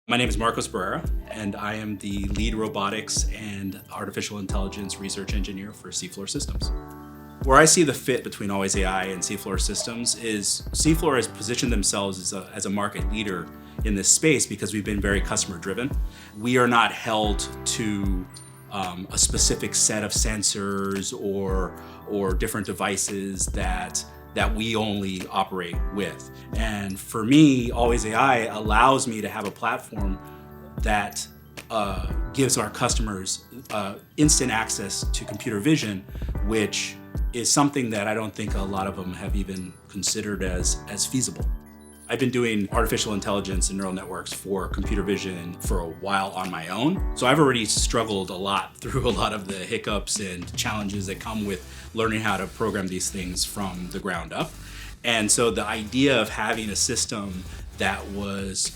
My name is Marcos Barrera, and I am the lead robotics and artificial intelligence research engineer for Seafloor Systems. Where I see the fit between alwaysAI and Seafloor Systems is Seafloor has positioned themselves as a market leader in this space because we've been very customer driven. We are not held to a specific set of sensors or different devices that we only operate with. And for me, alwaysAI allows me to have a platform that gives our customers instant access to computer vision, which is something that I don't think a lot of them have even considered as feasible. I've been doing artificial intelligence and neural networks for computer vision for a while on my own. So I've already struggled a lot through a lot of the hiccups and challenges that come with learning how to program these things from the ground up. And so the idea of having a system that was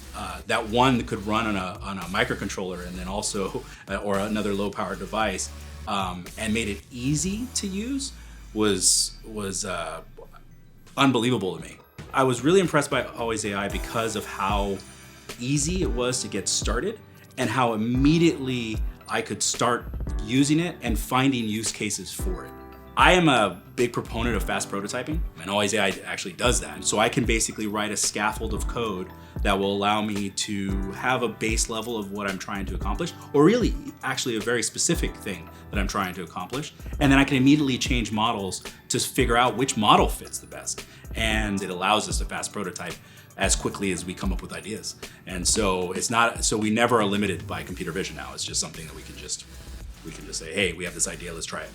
that one could run on a microcontroller and then also or another low power device and made it easy to use was unbelievable to me. I was really impressed by alwaysAI because of how easy it was to get started and how immediately I could start using it and finding use cases for it. I am a big proponent of fast prototyping, and alwaysAI actually does that. So I can basically write a scaffold of code that will allow me to have a base level of what I'm trying to accomplish, or really actually a very specific thing that I'm trying to accomplish. And then I can immediately change models to figure out which model fits the best. And it allows us to fast prototype as quickly as we come up with ideas. And so we never are limited by computer vision now. It's just something that we can just say, hey, we have this idea, let's try it.